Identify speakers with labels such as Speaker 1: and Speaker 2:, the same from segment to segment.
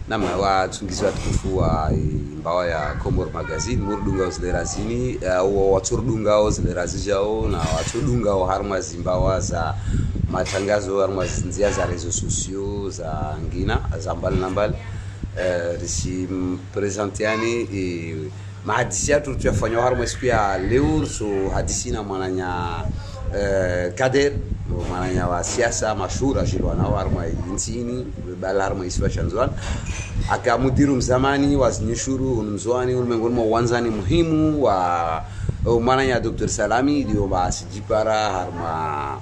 Speaker 1: Nama watungizi watukufu wa mbawa ya Komor Magazine murdunga zile razini waturdunga zile razijao na waturdunga harma zimbawa za matangazo harma zinzia za rezo sosio za ngina za mbali na mbali risi presentiani mahadisi yetu tuyafanywa harma siku ya leo. So hadisi na mwananya Kader mwananya wa siasa mashura jilwana harma nchini bala harma iswa shanzwan aka mudiru mzamani wazinyeshuru unmzwani ulimengoni mwa uwanzani muhimu wa mwananya Dr. Salami ndio basi jipara harma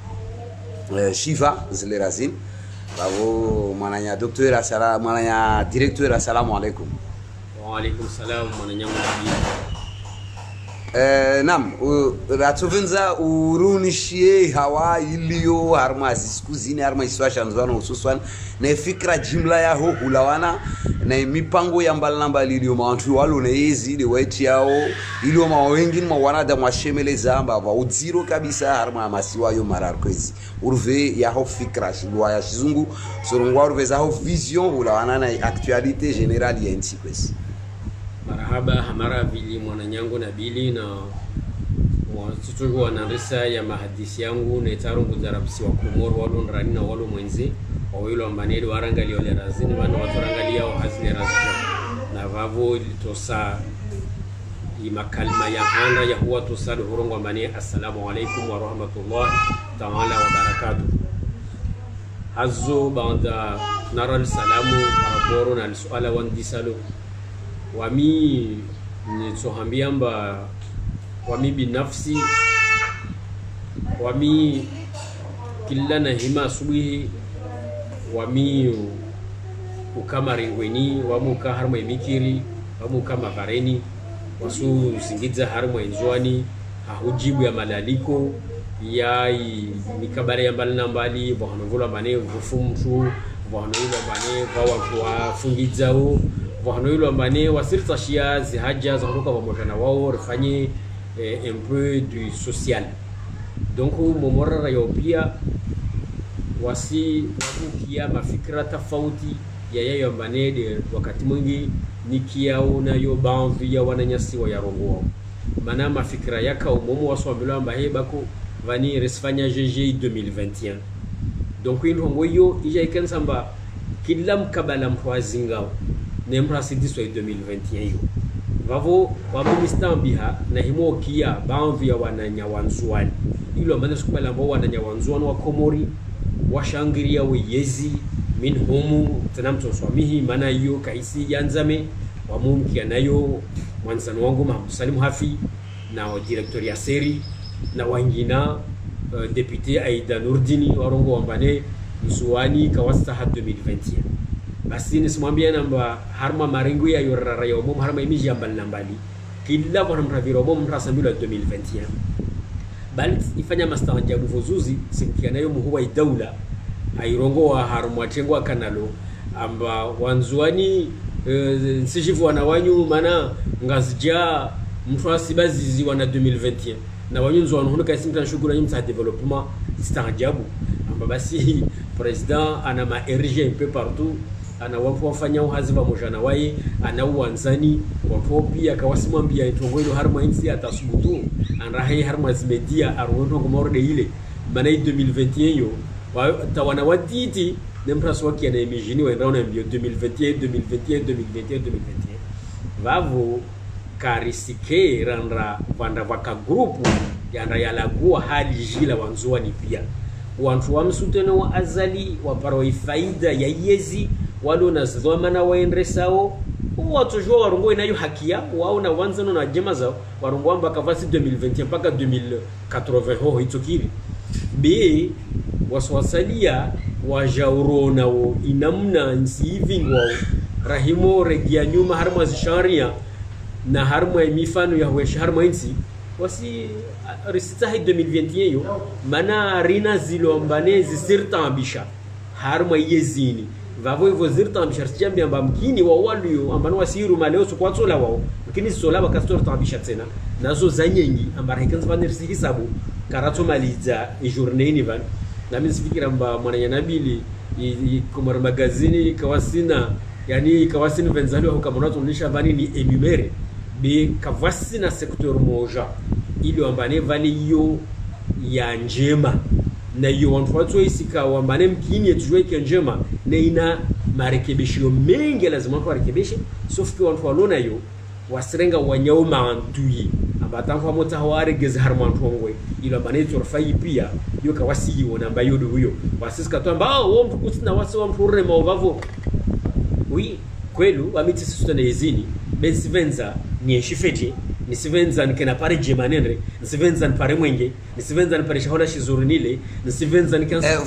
Speaker 1: Shiva zile razin babo mwananya Dr. Asala mwananya Director assalamu alaikum.
Speaker 2: Wa alaikum salam mwananya mwabi.
Speaker 1: Nam ratuvenza urunishie hawa ilio harma zikuzini harma iswasha nzwana hususan na fikra jimla ya ho hulawana na mipango ya mbali na mbali ilio mawantu walo na hizi ile waiti yao ilio mawengi ma wanada mwashemele zamba wa udziro kabisa harma masiwa yo marar kwezi urve ya ho fikra shilwa ya shizungu sorongwa urve za ho vision hulawana na actualite generale ya nchi kwezi.
Speaker 2: Marhaba hamara vili mwananyangu Nabili na mwatutugu wanarisa ya mahadisi yangu na itarungu zarabisi wa Komor walu nrani na walu mwenzi wawilo ambaneli warangali wale razini wana waturangali yao hazile razini na vavo ilitosa imakalima ya hana ya huwa tosadu hurongu ambani assalamu alaikum wa rahmatullah ta'ala wa barakatuh. Hazo banda naral salamu paraporo na suala wandisalo wami nitsohambia mba wami binafsi wami kila na hima asubuhi wami ukama ringweni wamu uka harma imikiri wamu ukama vareni wasu singiza harma inzwani hahujibu ya malaliko ya mikabare ya mbali na mbali vahanovula mbane vufumtu vahanovula mbane vawa fungizao wahanoilo ambane wasirta shia zihaja za kutoka pamoja na wao rifanye un peu du social. Donc momora yao pia wasi wakukia mafikra tofauti ya yayo ambane de wakati mwingi nikiao na yo banvi ya wananyasi wa yarongo mana mafikra yaka umomo waswambilo ambaye bako vani resfanya GG 2021. Donc indongo yo ija ikensamba kila mkabala mtwazingao nembra sidiswa 2021 yo vavo wabumistan biha na himo kia banvi ya wananya wanzuani ilo mbane sukubala ambao wananya wanzuani wa Komori washangiria weyezi min humu tanamto swamihi mana yo kaisi yanzame wamumkia nayo mwanzano wangu Mahmud Salim Hafi na director ya seri na wangina député Aida Nurdini warongo wambane msuani kawasta ha 2021. Basi nisimwambia namba harma maringu ya yorara ya umum harma imiji ambali nambali kila wana mraviro umum mrasambilo 2021 bali ifanya mastawajabu vuzuzi simkia nayo muhuwa idaula airongo wa harma tengwa kanalo amba wanzuani nsijivu wanawanyu mana ngazija mtuasibazizi wana 2021 na wanyunzu wanuhunuka isimta shugula nyimta development stawajabu amba basi president ana ma erige un peu partout ana wapo wafanya uhazi pamoja na wae ana uanzani wapo pia kawasimambia itongoilo harma insi atasubutu anrahi harma zimedia arwono ngomorde ile mana 2021 yo tawana waditi nempraso waki ana imagine wa ndaona mbio 2021 vavo karisike randra vanda vaka grupu yanda yalagua hali jila wanzuani pia wantu wamsutena wa azali waparo ifaida ya yezi walo na zomana waendresao watu jua warongo inayo hakia wao na wanzano na jema zao warongo amba kavasi 2021 mpaka 2080 ho hitokiri b waswasalia wajaurona wo inamna nsiving wao rahimo regia nyuma harma zisharia na harma mifano ya wesh harma insi wasi risita 2021 yo mana rina zilombane zisirta abisha harma yezini vavo hivyo zirta abisha sijambi amba mkini wa walu ambano wasiru maleo sukwatsola wao mkini sola bakastorta abisha tena nazo zanyengi amba rekanza vanirsi hisabu karato maliza journée ni van na mimi sifikira amba mwana Nabili Komor Magazine kawasina yani kawasini venzali wa kama unatunisha bani ni enumere be kawasi na sektor moja ili wambane vali yo ya njema na yo wanfuatwa isika wambane mkini yetujua ikia njema na ina marekebisho mengi lazima kwa rekebishe sauf que wanfualona yo wasirenga wanyao maantuyi abatanfa mota haware gezi harmantongwe ilo bane turfai pia yo kawasi wona mbayo do huyo wasisika to ambao wao mtukutina wasi wa mfurre maovavo oui kwelu wamiti sisutana yezini besivenza ni shifeti ni sivenza nikena pare jemanenre ni sivenza pare mwenge ni sivenza pare shahola shizurunile ni sivenza nikanza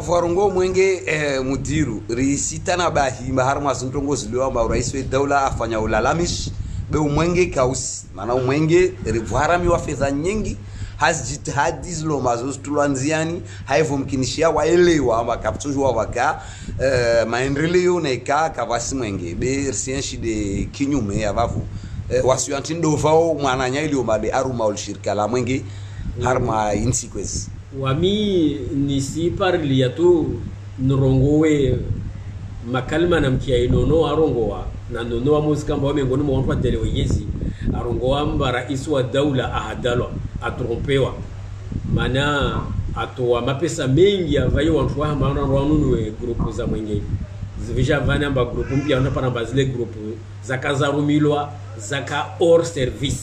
Speaker 1: farongo mwenge mudiru risitana bahi maharma suntongo ziliwa ma rais wa daula afanya ulalamish be mwenge kausi maana mwenge rivarami wa fedha nyingi hazijitahadi zilo mazo tulanziani haivo mkinishia waelewa ama kaptujwa waka maendeleo na ika kavasi mwenge be sienshi de kinyume avavu wasiwanti ndovao mwananya ilio made aruma ulshirika la mwenge harma insequence
Speaker 2: wami nisi parli yatu nrongowe makalma na mkia inono arongowa na nono wa muzika mbawa mengoni mwa wanfa delewe yezi arongowa mba rais wa daula ahadalwa atrompewa mana atowa mapesa mengi avaye wanfuwa maana rwanunuwe grupu za mwenge zivisha vana mba grupu mpia wanapana bazile grupu zaka zarumilwa zaka or service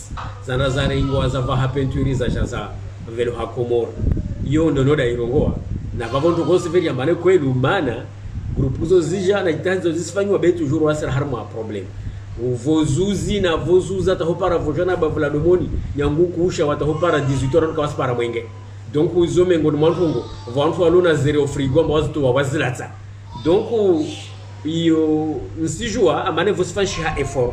Speaker 2: zana zaringwa za vaha penturi za jaza velo hakomor yo ndo noda irongowa na vavonto konseveri ambane kwelu mana grupu zo zija na itanzo zisifanywa be toujours wasira harma problem vozuzi na vozuza tahopara vojana bavula domoni nyangu kuusha watahopara 18 horas kwa waspara mwenge donc uzo mengo mwanfungo vantu alona zero frigo mwazo wa wazilata donc iyo nsijua amane vosifanyisha effort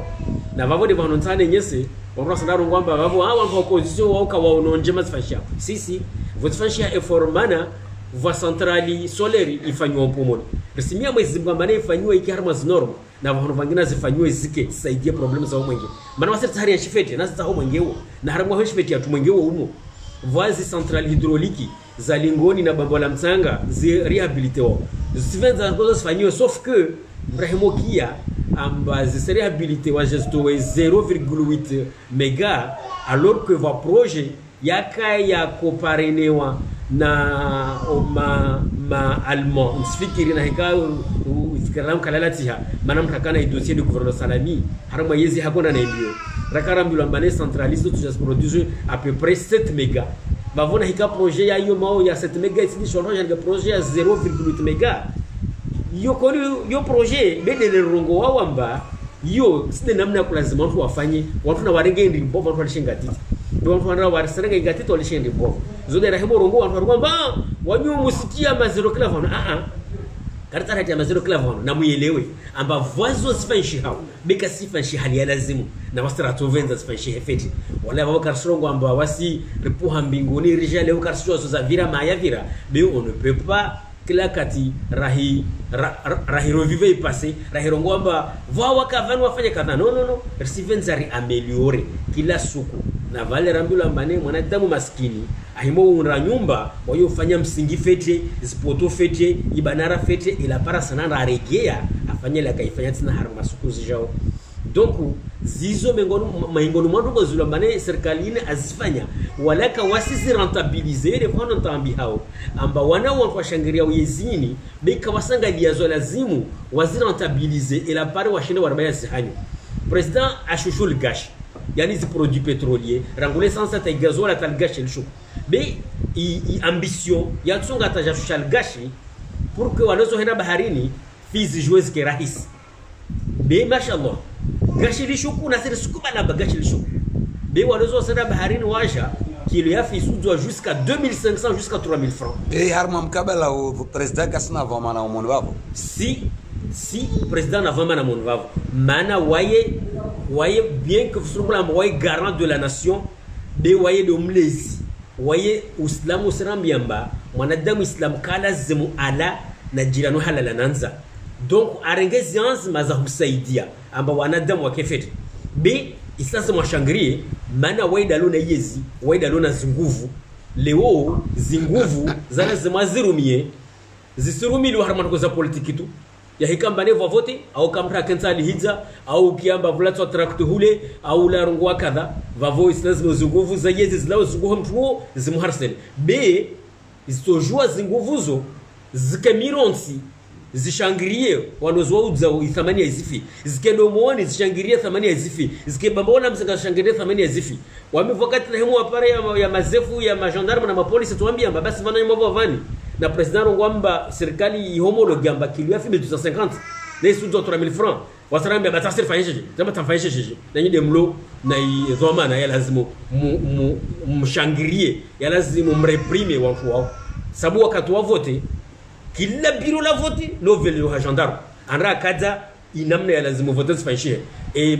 Speaker 2: na vavo de vanontane nyese wanrasa ndaro ngwamba vavo wantu opposition wauka waononje masifanyisha sisi vosifanyisha effort mana voie centrali solaire ifanywa pomoni resimia mwezi mbambane ifanywa ikiharma zinorma na vanhu vangina zifanywe zike saidie problem za mwenge mana waseta hari ya shifete na zita mwengewo na harma shifete ya tumwengewo umo voies centrale hydraulique za lingoni na bambo la mtsanga zi rehabilitewa zivenza ngozo zifanywe sauf que Ibrahimo Kia amba zi rehabilitewa gesto 0,8 mega alors que va projet yaka ya koparenewa na ma allemand msifikiri na hikao fikiramu kalalatiha mana mtakana dossier de gouverneur Salami harama yezi hakona na mbio rakarambi lambane centraliste tu just produire à peu près 7 mégas bavona hika projet ya yo mao ya 7 mégas ici sur le projet ya 0,8 mégas yo koni yo projet bedele rongo wawamba yo sine namna kulazima watu wafanye watu na warenge ndi mbovu watu walishinga titi ndio watu wanao warisenga ingatito walishinga mbovu zode rahimo rongo watu kwamba wanyu musikia mazero clavano karata ya mazero clavano na muelewe amba voizo sifanshi hao beka sifanshi hali ya lazimu na wasira tovenza sifanshi hefeti wala baba karsongo amba wasi ripuha mbinguni rijale ukarsho za vira maya vira be on ne peut pas kila kati rahi revive passé rahi rongo amba voa wakavani wafanye kadha no sivenza ameliore kila suku na vale rambula mbane mwanadamu maskini ahimo unra nyumba wayofanya msingi fete zipoto fete ibanara fete ila para sana raregea afanye la kaifanya tina harma suku zijao donc zizo mengono mwandu zula mbane serikali azifanya walaka wasisi rentabiliser les fonds ntambi hao amba wana wantu washangiria uyezini beka wasanga liazo lazimu wazira rentabiliser ila para washinde warabaya sihanyo president ashushul gash yani zi produits pétroliers rangole sans ta gazola tal gash el shuk be ambition ya tsonga ta jashul gashi pour que wanazo hena baharini fizi jouez ke rahis be mashallah gashi lishuku na siri sukuba na bagashi lishuku be wanazo sana baharini washa kilo ya fi sudwa jusqu'à 2500 jusqu'à 3000 francs
Speaker 1: be harma mkabala o president kasna vama na omoni wavo
Speaker 2: si président na vama na mon wavo mana voyez bien que vous soyez garant de la nation be voyez de mlezi voyez uislamu sirambiyamba mwanadamu islam kala zimu ala na jirano halala nanza donc arengezi anzima za husaidia amba wanadamu wakefete be isasa mwashangrie mana waidalo na yezi waidalo na zinguvu leo zinguvu zana zimazirumie zisirumili harman ko za politiki tu ya hikamba ne vote au kamra kenza lihidza au kiamba vulatwa traktu hule au la rungwa kadha vavo lazima zinguvu za yezi zilao zinguvu mtuo zimuharsel b zistojua zinguvuzo zikamironsi zishangirie wanozwauza thamani ya zifi zikedomoni zishangirie thamani ya zifi zikebambona mshangirie thamani ya zifi wamevokati na hemu apare ya mazefu ya magendarme na mapolisi tuambia basi vana mambo vani na president ngwamba serikali ihomologue amba kilio afi 250 na isuzo 3000 francs wasarambia batasir fanyeshe kama tafanyeshe na nyide mlo na izoma na lazima mshangirie ya lazima mreprime watu wao sababu wakati wa vote kila biro la vote no velo ha gendarme andra kaza inamna ya lazima vote fanyeshe et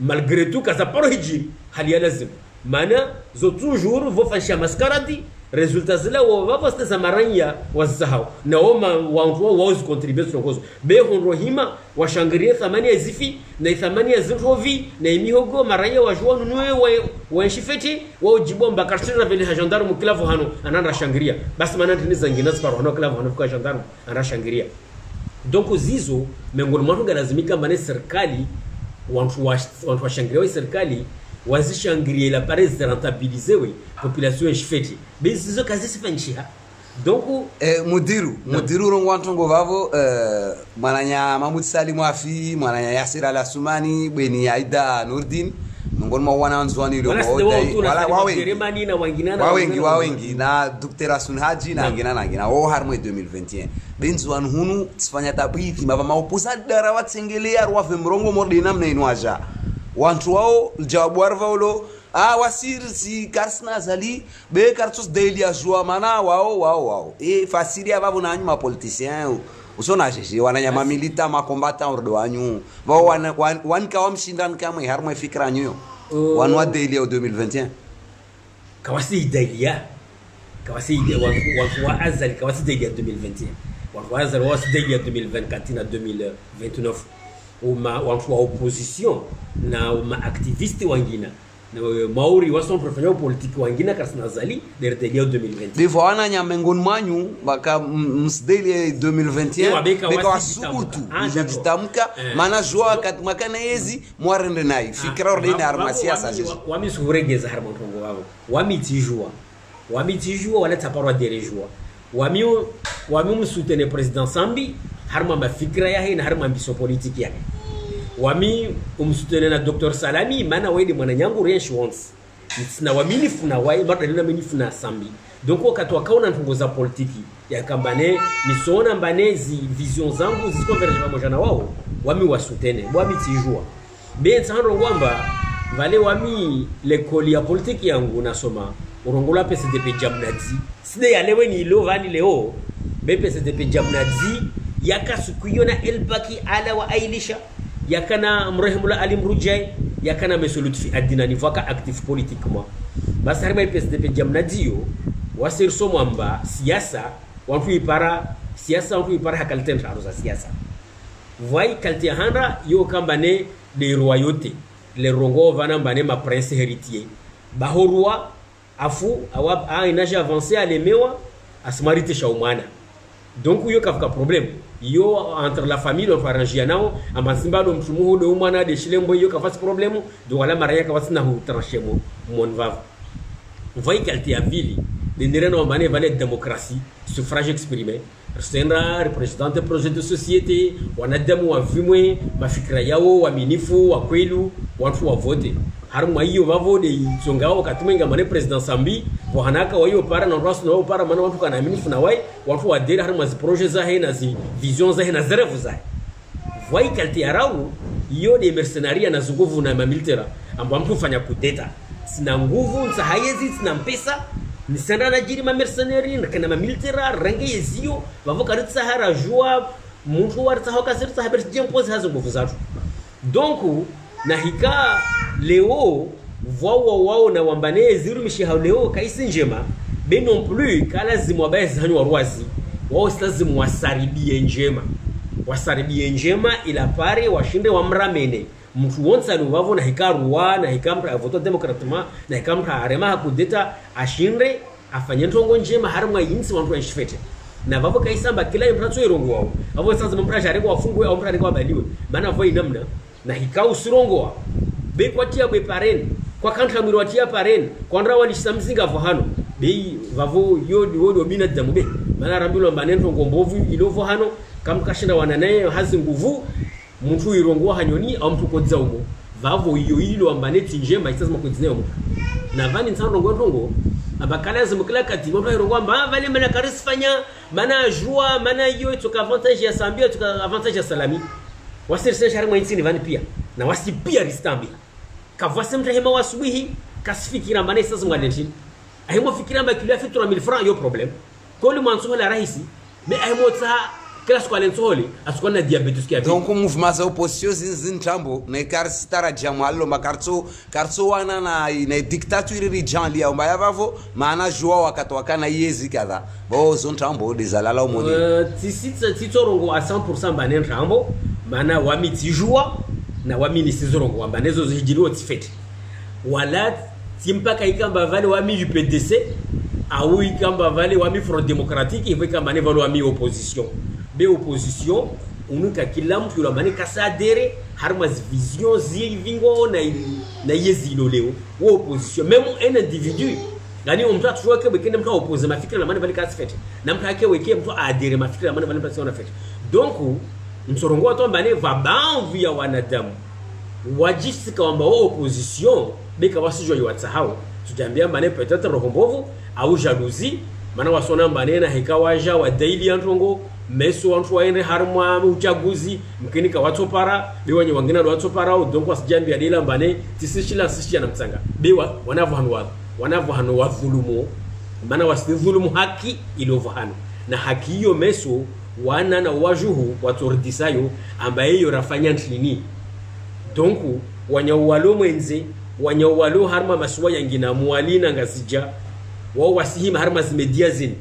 Speaker 2: malgré tout kaza paro hiji hali ya lazima maana zo toujours vo fanyesha maskaradi resultats zile wao za maranya wazao na wao wao contribute songozo be honrohima washangirie thamani ya zifi na thamani ya zinrovi na imihogo maranya wajua nunue wanshifeti wao jibomba kartira vile gendarme clavo hano ananda shangiria basi maana tiniza ngina sparo hano clavo hano kwa gendarme ananda shangiria donc zizo miongoni mwa lazimika mbane serikali wantu washangiria serikali wazishangirie la paresse de rentabiliser oui population shifeti bizizo kazi sifanchia donc
Speaker 1: mudiru rongwantongo vavo mwananya Mahmoud Salim Wafi mwananya Yasir Al-Asumani bweni Aida Nurdin ngoni mwana nzwani ile
Speaker 2: wala
Speaker 1: wawengi na Dr. Asun Haji na ngina wao harmo 2021 benzwan hunu tsfanya tabithi mava maupusa dara watsengelea rwafe mrongo mordina mna inwaja wantu wao jawabu warvaulo wasir si karsna zali be kartos daily ajua mana wao fasiri avavo na nyuma politicien usona jeje wananyama milita makombata ordo wanyu wao wanka wamshindan kama harmo fikra nyo wanwa daily 2021
Speaker 2: kawasi daily wa azali kawasi daily 2021 wa azali was daily 2024 na 2029 wantu wa opposition na activiste wangina mauri wason professionnel politique wangina kasna zali dertelio 2020
Speaker 1: bivo wana nyamengon manyu baka msdeli 2021 beka wasukutu jitamka mana joa kat makana yezi mwarende nai fikra ordine armasia sa jesu
Speaker 2: wami suregeza harmo tongo wao wami tijua wala taparwa derejua wami msutene president Sambi harma mafikra yake na harma ambition politique yake wami umsutene na Dr. Salami mana wede mwananyangu resh once na wamini funa wai mara nina mini funa Sambi donc wakati wakaona ntungoza politiki ya kambane nisona mbanezi vision zangu zisikonverge pamoja na wao wami wasutene wami tijua ben sandro ngwamba vale wami lekoli ya politiki yangu nasoma urongola PCDP jamnadi side yalewe ni ilo vani leo be PCDP jamnadi yakasukuyo na elbaki ala wa ailisha yakana mrehmula ali mrujai yakana mesolut fi adina ni vaka active politiquement bas harma PSDP jamnadio wasir somamba siasa wantu ipara hakalten haruza siasa vai kalti handa yo kambane de royauté le rongo vana mbane ma prince héritier bahorwa afu awab a inaja avancer alemewa asmarite shaumana donc yo kafka problème yo entre la famille on arranger nao amasimba do mtumuhu do umana de shilembo yo kafasi problème do wala maraya kafasi na trancher mon va vai kalti ya vili de nireno mbane vale démocratie suffrage exprimé senda représentante projet de société wanadamu wa vimwe mafikira yao waaminifu wa kwelu watu wa vote haruma hiyo vavode chongao katumenga mane president Sambi bohanaka wayo para na rasu na para mana watu kana aminifu na wai watu wa dera haruma zi projets za hena zi visions za hena zerevu za vai kalti arau hiyo de mercenaria na zuguvu na militaire ambapo mtu fanya kudeta sina nguvu za hayezi sina mpesa ni sanda na jiri ma mercenaires na kana ma militaire range yezio bavoka ritsa hara joa mtu warta hoka sirta haber jempose hazo nguvu zatu donc na hika leo wao na wambane ziru mishiha leo kaisi njema be non plus kala zimwabezi hanyu warwazi wao silazimu wasaribie njema ila pare washinde wamramene mtu wonsa luvavo na hikaruwa na hikamra avoto demokratement na hikamra arema hakudeta ashinde afanye ntongo njema harumwa yinsi wantu wanshifete na vavo kaisamba kila mprato irongo wao avo sasa mpraja reko wafungwe au mpraja reko wabaliwe maana voi namna na hikao sirongo wao be kwatia be paren kwa kantra mwiri watia paren kwa ndra wali samzinga vohano be vavo yodi wodi obina damu be maana rambilo mbanento ngombovu ilovo hano kamkashinda wananaye hazi nguvu mtu irongo hanyoni au mtu kodza umo vavo iyo ilo ambaneti njema isazima kodzineo umo na vani nsando ngondongo abakala zimukila kati mtu irongo amba vale mana karisfanya mana joie mana yo tuka avantage ya sambia tuka avantage ya salami wasirse shari mwa insini vani pia na wasi pia ristambi kavwase mtahema wasubihi kasifikira mbane sasa mwadentini ahimo fikira mba kilia fi 3000 francs yo problem koli mwanso la rahisi mais ahimo tsa kila siku alensoholi asukwa na diabetes kia
Speaker 1: donc mouvement za opposition zintambo na karstara jamalo makarto wana na dictature rijali ya mbaya vavo maana joa wakatwakana yezi kadha bo zontambo dezalala umoni
Speaker 2: titorongo a 100% banen rambo maana wami tijua na wami nisizorongo ambanezo zijiliwa tifete wala timpaka ikamba vale wami UPDC au ikamba vale wami Front Démocratique ivo ikamba ne vale wami opposition be opposition unuka kila mtu yula mane kasadere harma vision zivingo na yezilo leo wa opposition même un individu yani mtu atujua ke bekende mtu opposer mafikira na mane vale kasifete na mtu ake weke mtu adere mafikira na mane vale pasi wana fete donc msorongo watu mbane vabanvu ya wanadamu wajisi kwamba opposition beka wasijua yuatsahau tujambia mbane peut-être rohombovu au jalousie maana wasona mbane na hikawaja wa daily antongo meso wantu waende harma uchaguzi mkinika watopara biwanye wangina watopara donc wasijambia dela mbane tisishila sishia na mtsanga biwa wanavyo wa dhulumu maana wasidhulumu haki ilovahano na haki hiyo meso wana na wajuhu watordisayo ambaye hiyo rafanya ntlini donc wanyawalo mwenze wanyawalo harma maswa yangina mualina ngazija wao wasihima harma zimedia zini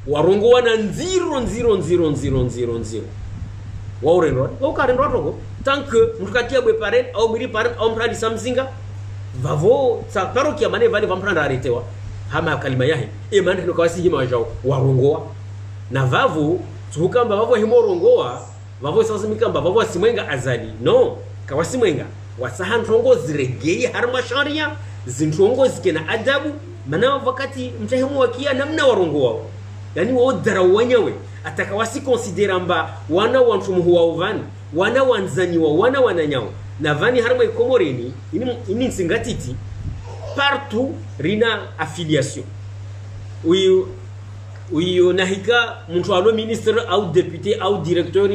Speaker 2: warongo wana 0 wao renro wao karenro rogo tant que mtukatia bwe paren au miri paren au mpradi samzinga vavo sa parokia mane vale vampranda aretewa hama kalima yahe e mane no kawasihima wajao warongoa na vavo tukamba vavo himorongoa vavo sasa mikamba vavo simwenga azali no kawasimwenga wasahan rongo ziregei harma sharia zintongo zikena adabu mana wakati mtahemu wakia namna warongo wao yani wao darawanya atakawasi considera mba wana wantumu wa uvani wana wanzani wa wana wananyao na vani harma ikomoreni ini nsingatiti partout rina affiliation uyu nahika mtu alo ministre au député au directeur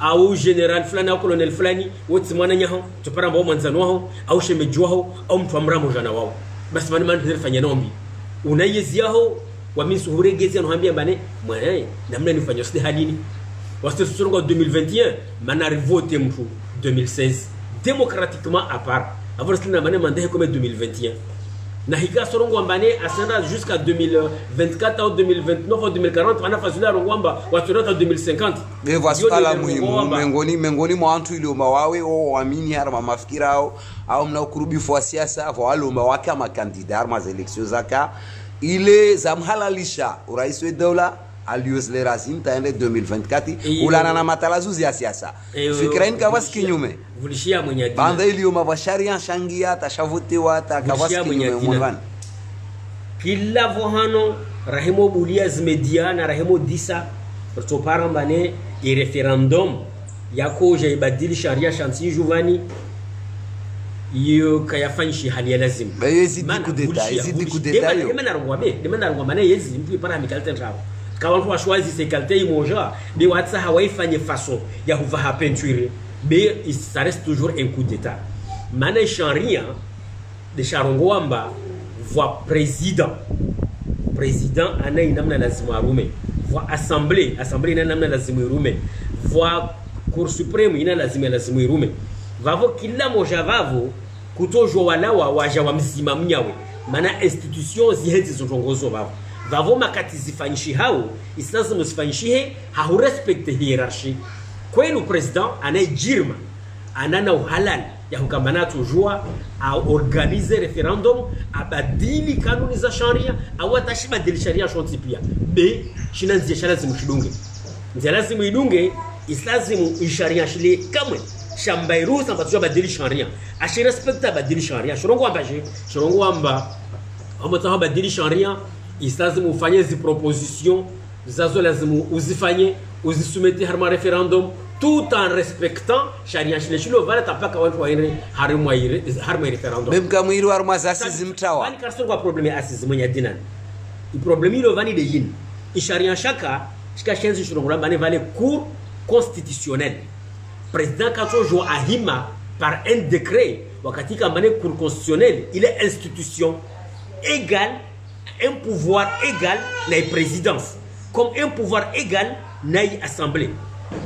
Speaker 2: au général flani au colonel flani wote mwana nyaho tupara mbao mwanzano wao au shemeji wao au mtu amramo jana wao basi mani fanya nombi unayezi yao wamisu huregezi anohambia mbane mwanae namna nifanya sidi hadini waste susungo 2021 mana rivote mtu 2016 démocratiquement à part avant cela mbane mandahe comme 2021 na hika sorongo mbane asenda jusqu'à 2024 ou 2029 ou 2040 ana fazula rongwamba waturata 2050
Speaker 1: mais voici la muhimu mengoni mwa watu ile mawawe au waamini harma mafikira au mnakurubi kwa siasa wale wake ma candidat harma élections zaka ile zamhalalisha urais wa dola Alios Lerazim taende 2024 ulana na matalazuzi ya siasa fikiraini kawasi kinyume
Speaker 2: vulishia mwenye dina
Speaker 1: banda ile mavasharia shangia tashavutiwa takawasi kinyume mwana
Speaker 2: kila vohano rahimo bulia zimedia na rahimo disa topara mbane i referendum yako jaibadili sharia shansi juvani iyo kayafanyishi hali ya lazima
Speaker 1: yezi kudeta yo
Speaker 2: demana rongwa yezi mtu ipara mikalite ntrao kawantu washwazi sekalite imoja be watsa hawaifanye façon ya huvaha peinture be ça reste toujours un coup d'état mana sharia de sharongwamba voix président ana inamna lazima rume voix assemblée ina namna lazima rume voix cour suprême ina lazima rume vavo kila moja vavo kutojwa walawa waja wa mzima mnyawe mana institution zihezi zotongozo vavo makati zifanyishi hao isilazimu zifanyishi ha respecte hierarchie kwenu president anayejirma anana uhalal ya hukamana tujua a organiser referendum abadili kanuni za sharia au atashibadili sharia shonti pia b shina nzia sharia zimshidunge nzia lazima idunge islazimu isharia shile kamwe shambairu samba tujua badili sharia ashi respecta badili sharia shorongo amba amata badili sharia islazimu ufanye zi proposition zazo lazimu uzifanye uzisumete harma referendum tout en respectant sharia shilo vala tapaka watu waende harma referendum
Speaker 1: même comme il war ma asizim tawa
Speaker 2: ani karso kwa problème asizim ya dinan i problème ilo vani de yin i sharia shaka shenzi shiro ngamba vale cour constitutionnelle président kato jo ahima par un décret wakati kama ne cour constitutionnelle il est institution égale un pouvoir égal la présidence comme un pouvoir égal na assemblée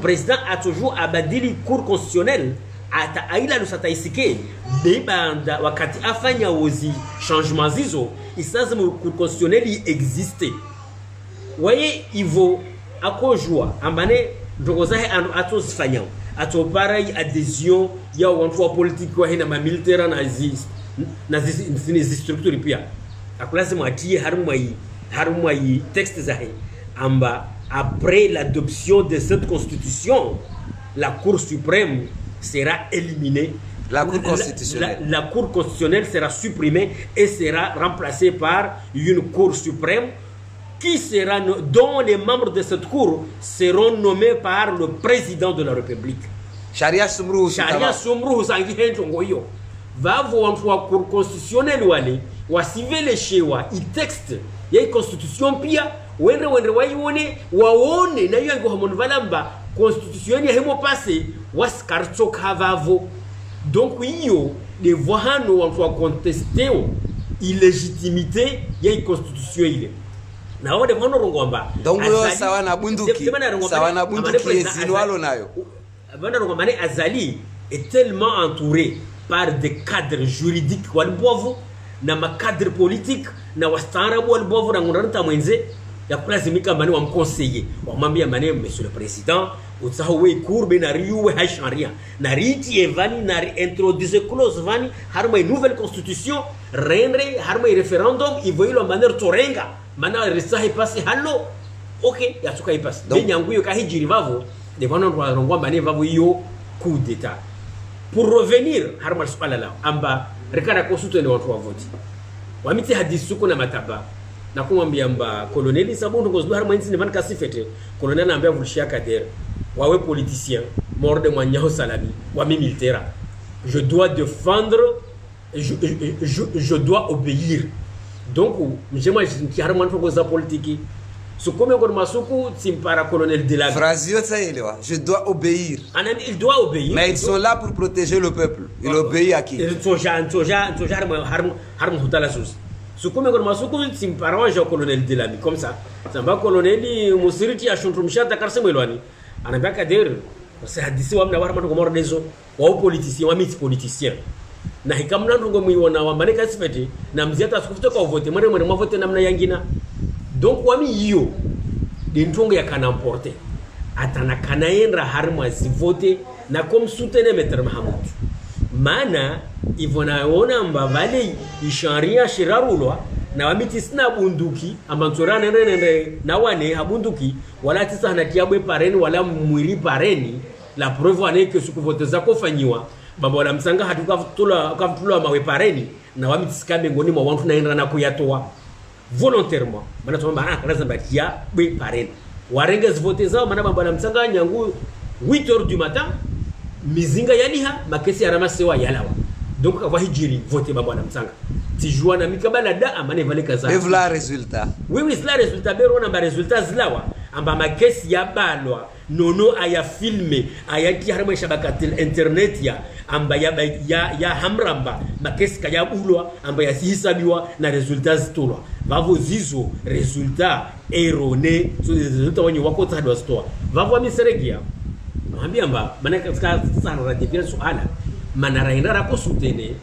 Speaker 2: président a toujours abadili cour constitutionnelle ata aila lusata isike bebanda wakati afanya wozi changement zizo isaza cour constitutionnelle existe waye ivo akojua ambane ndogozahe atozifanya atoparai adhesion ya watu wa politique wa hina ma militaire na zi structure pia akulazima atie harumai texte zahe amba après l'adoption de cette constitution la Cour suprême sera éliminée.
Speaker 1: La Cour constitutionnelle.
Speaker 2: La Cour constitutionnelle sera supprimée et sera remplacée par une Cour suprême qui sera, dont les membres de cette Cour seront nommés par le président de la République.
Speaker 1: Sharia Sumru
Speaker 2: sangi hentongo hiyo. Vavo wa Cour constitutionnelle wale wasivele shewa i texte ya constitution pia wende waione waone na hiyo ngo hamon valamba constitution ya hemo passé waskarto kavavo donc hiyo de vohano wa contester illégitimité ya constitution ile na wode vono rongomba
Speaker 1: donc yo sawa na bunduki ezinwalo nayo
Speaker 2: bana rongomba ne azali est tellement entouré par des cadres juridiques walbovu na makadre politique na wastarabu walbovu na nguranta mwenze ya kulazimika mani wa mkonseiller wamwambia mani monsieur le président utsawe courbe na riuwe haisharia na riti evani na introduire clause vani harma une nouvelle constitution rendre harma referendum ivoilo manière torenga mana resahi passe hallo OK yatuka ipasse nyangu yo kahijiri vavo de vano rongwa mani vavo yo coup d'état pour revenir harma swala la amba rekana konsulto ni watu wa voti wamiti hadisi suko na mataba na kumwambia mba koloneli sabundo ko zduhar mwanzi ne vanka sifete koloneli anambia vulishia kader wawe politicien mort de Mwanyaho Salami wa militaire je dois défendre je dois obéir donc mjema har mwanzo ko za politique sukome ko masuku simpara colonel de la
Speaker 1: Frazio tsaelewa je dois obéir
Speaker 2: anani il doit obéir
Speaker 1: mais ils sont là pour protéger le peuple il obéit à qui har hutala sus sukome ko masuku simpara wa colonel de la comme ça samba colonel musiriti ashuntumshata karsemwelwani anabaka der c'est hadisi wa mna warma ko mordezo wa politicien wa miti politicien na hikamna ndongo muiona wa maneka sifete na mziata sikufute kwa vote mwere mavote namna yangina donc wami hiyo dintongo ya kana emporter atana kanaenda harma zivote na comme soutenir maître Mahamoud mana ivona ona mbavale isharia shirarulwa na wamiti sina bunduki amantorana nene na wane habunduki wala tisa hanakiabwe pareni wala mwiri pareni la preuve wane que sukuvote zako fanyiwa baba wala msanga hatukafutula mawe pareni na wamiti sikambe ngoni mwa wantu naenda na kuyatoa volontairement mana toma lazima batia bwe pareni warenge zivote zao mana baba wala msanga nyangu 8h du matin mizinga yaliha makesi ya ramasewa yalawa donc kwa hijiri vote baba wala msanga tijua na mikabala da amane vale kaza et voilà résultat
Speaker 2: oui cela résultat bero na ba résultat zilawa amba makesi ya balwa nono aya filme aya ki harma shabakatil internet ya amba ya hamramba makesi kaya bulwa amba ya hisabiwa na résultats zitolwa vavo zizo résultat erroné so résultats wanyi wako tadwa stoa vavo miseregia mwambia amba manaka sana radivira suala manara indara ko sutene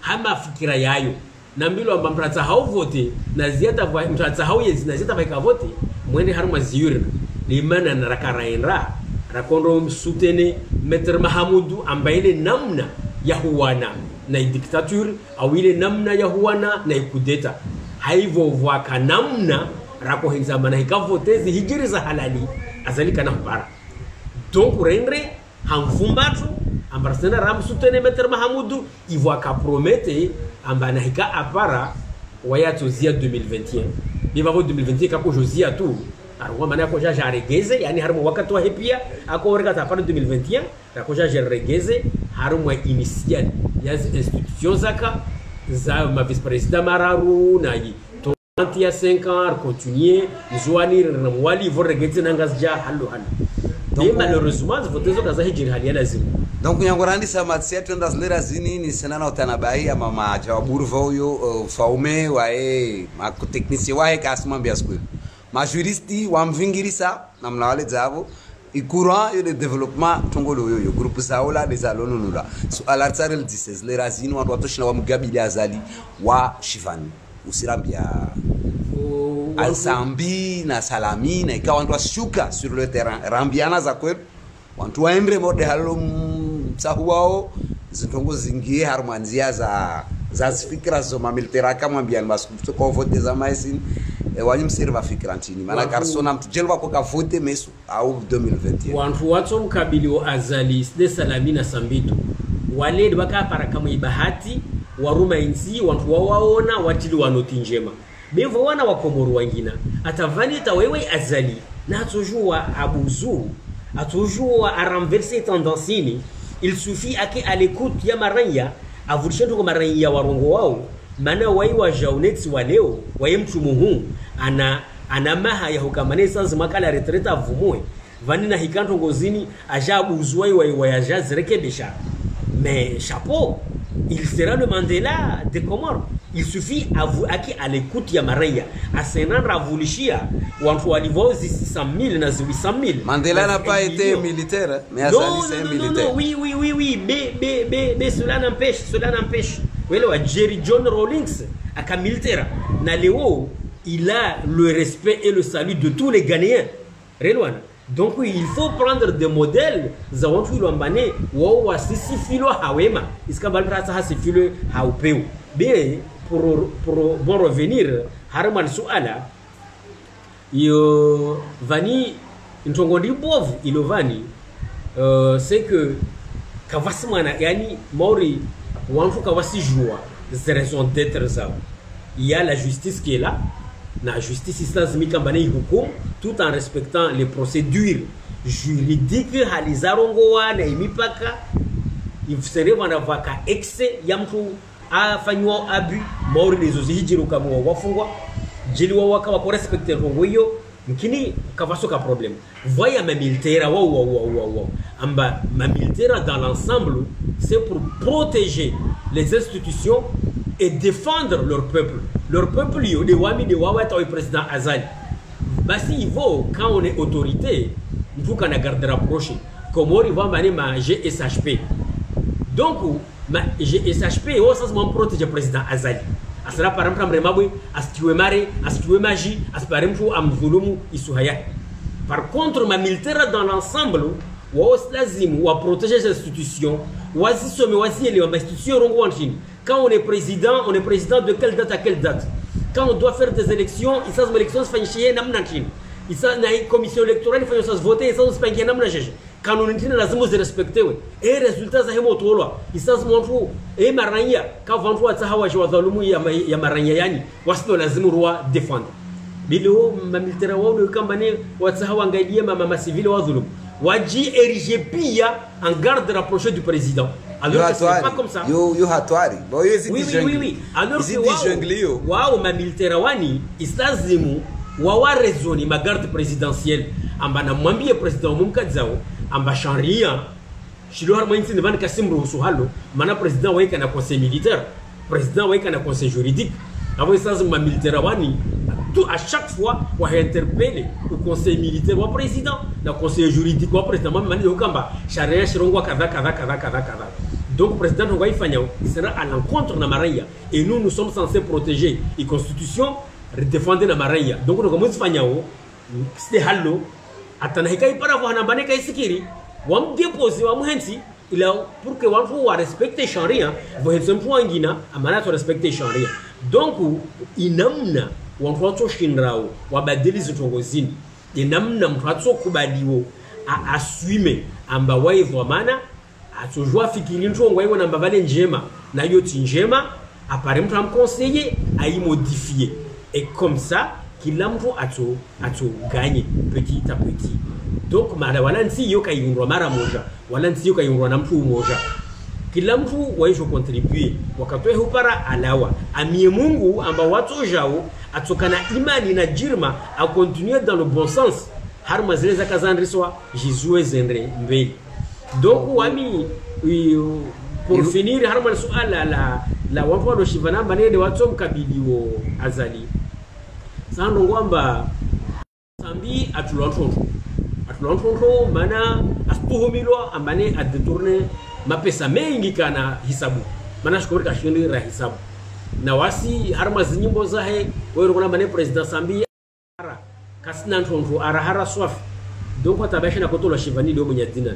Speaker 2: hama fikira yayo na mbilo amba mtata hao vote na ziata mtata hao yezi na ziata vaika vote mwende haruma ziyurina limana na rakaraindra rakondo soutene Maître Mahamudu ambaye namna ya huwana na dictature au ile namna ya huwana na kudeta haivo vwaka namna rako hizama na hikavotezi hijiri za halali azalika na mbara donc rendre hamfumbatu ambarsena ram soutene Maître Mahamudu ivwaka promete ambana hika apara wayatu zia 2021 bivavo 2021 kako jozia tu arwa mana ko ja regeze yani harmo wakati wa hepia ako orga ta para 2021 ko ja regeze harmo initial ya institution zaka za ma vice president Mararu na yi to 5 ans continuer zoani na mwali vo regeze nangas ja hallo donc malheureusement votezo kaza hijiri hali lazima
Speaker 1: donc nyangorandi sama tsetu ndas lera zini ni senana utanabai ama majawaburu voyo faume wae ma technicien wae kasma biasku ma juristi wa mvingirisa na mlawale zavo ikura yo de développement tongolo yo groupe saola des alonunula so alartsarel dises lera zini wa watoshina wa mugabili azali wa shivani usirambia Alsambi na Salami na ikawa watu washuka sur le terrain rambiana za kwetu watu waendre mode halo msahuwao zitongo zingie harmanzia za fikra zo mamilitera kama mbian basukuto ko vote za maisin wanyu mserva fikra ntini maana karsona mtujelwa kwa ka vote mesu au 2021
Speaker 2: watu watu mkabili azali de Salami na Sambitu wale baka para kama ibahati waruma insi watu waona watili wanoti njema bevo wana wa Komoro wengine atavani tawewe azali na toujours abuzu a toujours à renverser tendance. Il suffit à l'écoute ya maranya avulishandu kwa maranya warongo wao maana wai wa jauneti wa leo wae mtu muhu ana maha ya hukamane sanzi makala retreta vumue vani na hikanto ngozini ajabu uzwai wa ya jazrekebisha mais chapeau il sera le Mandela des Comores. Il suffit à l'écoute ya maraya asenan ravulishia wantu walivozi 600,000 na 800,000.
Speaker 1: Mandela n'a pas été militaire mais Azali c'est un militaire.
Speaker 2: Oui, mais cela n'empêche. Oui, le Jerry John Rawlings aka militaire na leo il a le respect et le salut de tous les Ghanéens. Relwana. Donc oui, il faut prendre des modèles za wantu ilwambane wao wasisi filo hawema iskambala ta hasifilo haupeu. Bien pour bon revenir harman suala yo vani ntongondi pauvre ilovani c'est que kavasimana yani mauri wanfu kavasi joie des raisons d'être ça il y a la justice qui est là la justice istazimi kambane hukum tout en respectant les procédures juridiques halizarongoa na imipaka ifsere wanavaka excès ya mtu afanywa abus mauri nizozi hijiro kama wafungwa jeli waka wako respecter rongo hiyo mkini kavasoka problem voya ma militaire wa amba ma militaire dans l'ensemble c'est pour protéger les institutions et défendre leur peuple yo de wami de wawa ta président Azali basi il faut quand on est autorité il faut qu'on garde rapproché comme on va maner ma GSHP donc ma GSHP au sens mon protéger président Azali asara par exemple mremabwe astiwe mare astiwe maji asparemfu amzulumu isuhaya par contre ma militaire dans l'ensemble wa lazim wa protéger ces institutions wazi some wazi ele wa institution rongo wanchini quand on est président de quelle date à quelle date quand on doit faire des élections il s'agit d'élections fanyishie namna nchini isa na commission électorale fanya sasa voter isa usipangie namna jeje kanuni ntina lazima zirespectewe resultats za hemo tolwa isas mwantu maranya ka vantu wa tahawa jwa dhalumu ya maranya yani wasito lazima ruwa défendre bilo mamilitera wao kambane wa tahawa ngaidia mama civile wa dhulum waji érigé pia en garde rapproché du président alors que c'est pas comme ça
Speaker 1: yo hatwari bo yezi
Speaker 2: oui alors que wao mamilitera wani islazimu wa raisoni ma garde présidentielle ambana mwambie président mumkadzao amba chanria shilo har mointi ne van kasim ruhusu halo mana président waika na conseil militaire président waika na conseil juridique avo sasa ma militaire wani tout à chaque fois wa interpeller le conseil militaire wa président na conseil juridique wa président mani yokamba sharia shirongo kadha donc président on va y faire il sera à l'encontre na maraya et nous sommes censés protéger la constitution défendre la maraya donc on commence fanyao c'est halo atana hikai para vo hanambane kai sikiri wam depose wa muhensi ila pour que wanfu wa respecte sharia vo hensi mfu wangina amana to respecte sharia donc inamna wanfu wato shindrao wabadili zitongozini inamna mtu atso kubaliwo aswime amba waivu amana atojua fikiri ntongo iwe namba vale njema na yoti njema apare mtu amconseiller ayi modifier et comme ça kila mtu ato gagner petit à petit donc mara wala nsi yo kayundwa mara moja wala nsi yo kayundwa na mtu mmoja kila mtu waisho contribuer wakatoe hupara alawa amie Mungu amba watu jao atokana imani na jirma a continuer dans le bon sens har mazile za kazandriswa jizue zendre mbele donc wami pour finir har man suala la wapo ndo shivana banene watu mkabiliwo azali sando ngwamba sambi atulontonto mana astuhumilwa ambane adetourner mapesa mengi kana hisabu mana shukuri kashindi ra hisabu na wasi harma zinyimbo zahe wewe kuna bane president sambi ara kasina ntonto arahara swafi donc atabasha na kotola shivani ndio mwenye dina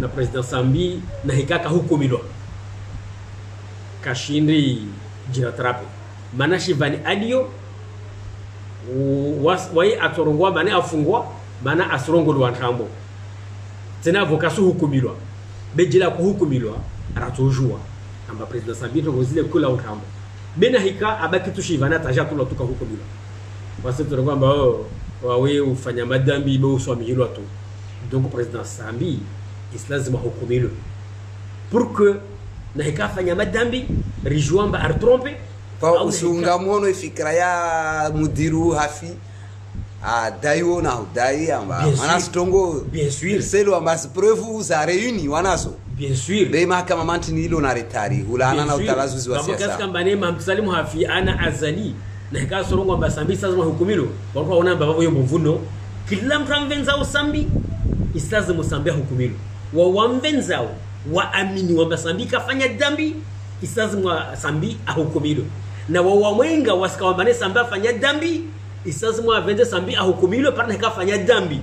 Speaker 2: na president sambi na hikaka hukumilwa kashindi jira trape mana shivani alio wai atorongwa bane afungwa mana asrongo lwa ntambo tena vokasu hukumilwa bejila kuhukumilwa aratojua amba president sambi to gozile kula ntambo bena hika abaki tushivana taja tulo tuka hukumilwa wase torongwa amba wawe ufanya madambi bo uswamilwa tu donc president sambi islazima hukumilwe pour que na hika fanya madambi rijuamba artrompe
Speaker 1: pa usunga mono ifikra ya mudiru hafi dayo na dai amba manas tongo
Speaker 2: bien sûr
Speaker 1: selo amba preuve za réuni wanaso
Speaker 2: bien sûr
Speaker 1: be mahakama mantini ilo na retari ulana na utalazuzi wa siasa
Speaker 2: babo kama bane mamsalimu hafi ana azali na hika sorongo amba sambi sasa hukumilo wako ona babo yombo vuno kila mtu amvenza usambi isaze musambia hukumilo wa wamvenzao wa amini wa masambi kafanya dhambi isaze musambi ahukumilo na wa mwenga wasikawambane sambi afanya dhambi isaze muavende sambi ahukumilo parna kafanya dhambi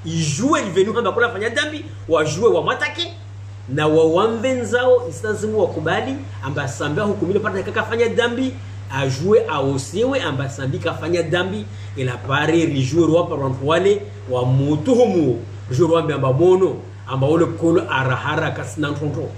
Speaker 2: ijue livenu hamba kuna fanya dhambi wajue wa matake na wa wamvenzao isaze wakubali amba sambi ahukumilo parna kafanya dhambi ajue aosewe amba sambi kafanya dhambi ila pare rijue wapa wale wa mutuhumu juro amba mono amba ole kolo arahara kasina ntonto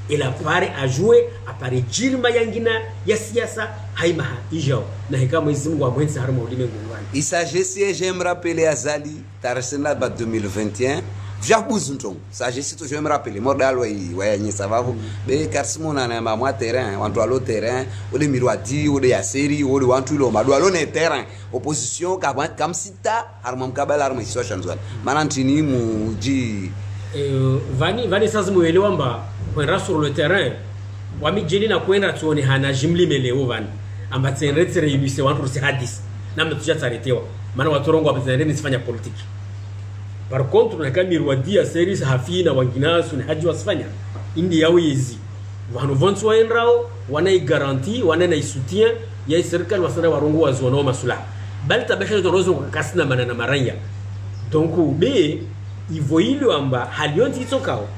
Speaker 2: ila pare ajue apare jirma yangina ya siasa haimaha ijao na hika Mwenyezi Mungu amwenzi harimo ulimwengu ngwani
Speaker 1: isa jesi je me rappeler azali taresena ba 2021 jabuzu ntongo sa jesi to je me rappeler modal wa yanyisa vavo be karsimona na ma terrain wantu alo terrain ole mirwadi ole ya seri ole wantu lo madu alo ne terrain opposition kam sita harmo mkabala harmo situation zone maana ntini muji
Speaker 2: vani sasa muelewa mba kwenda sur le terrain wamijeni na kwenda tuone hana jimli meleo vani amba tsenretere yibise wantu si hadis namna tujataritewa maana watorongo abazende nisifanya politiki par contre na kama mirwadia series hafina wanginasu ni haji wasifanya indi yao yezi vanu vonsu waenrao wana garanti wana na soutien ya serikali wasana warongo wazona masula bali tabasha torozo kasina manana maranya donc be ivoilo amba halionti itokao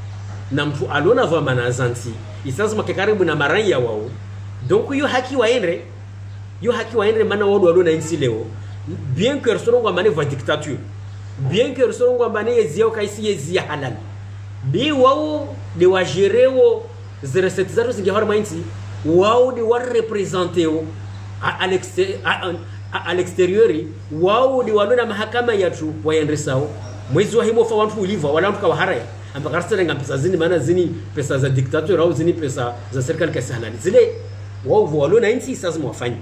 Speaker 2: na mtu alona va manazanti isazi makaribu na maranya wao donc yo haki waendre mana wao alona insi leo bien que restaurant mane va dictature bien que restaurant mane yezio kaisi yezia halal bi wao de wajereo 070 zingehora mainti wao de wa representer à l'extérieur wao de walona mahakama yatu waendresao mwezi wa himo fa watu uliva wala mtu kawaharaya mpaka restaurant pesa zini maana zini pesa za dictature au zini pesa za serikali kasi halali zile wao walona insi sasa mwafanya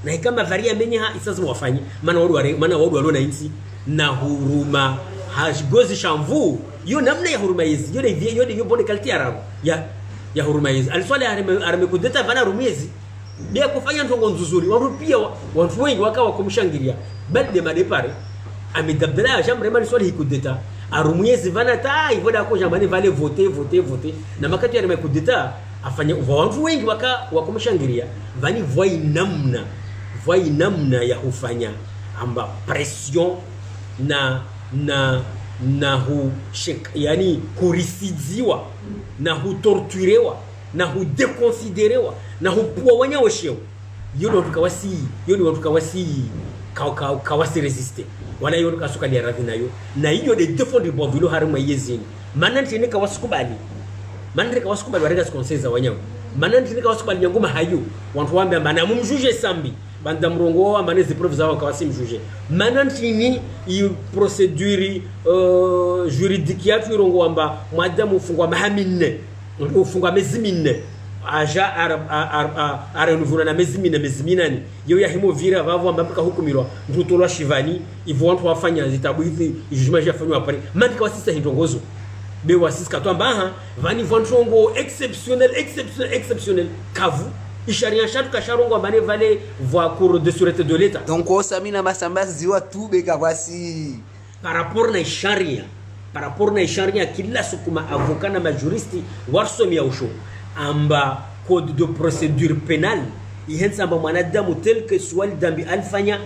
Speaker 2: na kama varia menya sasa mwafanya maana wao walona insi na huruma hagozi shamvu yo namna ya huruma hizi yo bonne qualité arabu ya huruma hizi aliswali arme kudeta bana rumezi bila kufanya ntongo nzuri watu pia watu wengi wakawa kumshangilia bali de madepare amedabdala jamre mali swali hikudeta arumuyezi vana ta ivoda ko jamani vale voter na makati ya kudeta afanya watu wengi wakumshangilia vani voi namna ya hufanya amba pression na yani kurisidziwa na hutorturewa na hudekonsiderewa na hupuwa wanyawesheo yoni watu kawasi resiste wala yoni kasuka dia radhi nayo na hiyo de defendre bovilo harima yezini manantini kawasikubali warega sikonseza wanyawo manantini kawasikubali nyanguma hayo wantu wambe mana mumjuje sambi banda mrongo wa manezi preuve za wakawasi mjuje manantini i procedure juridique ya tuirongo wamba mwadamu ufungwa mahamine ufungwa mezimine aja renouveler na meziminani yo ya himo vira vavo ambapika hukumirwa ntutolwa shivani ivo wantu wafanya zitabu hizi jugement jafanywa pare mandika wasisa hindongozo be wasisa katwamba vani vantongo exceptionnel kavu isharia shatu kasharongo bane vale voa cour de sûreté de l'état
Speaker 1: donc osamina masamba ziwa tu beka kwasi
Speaker 2: par rapport na isharia kila sukuma avocat na majuristi warsomi ya usho amba code de procédure pénale ihensa amba mwanadamu tel que soit dambi alfanya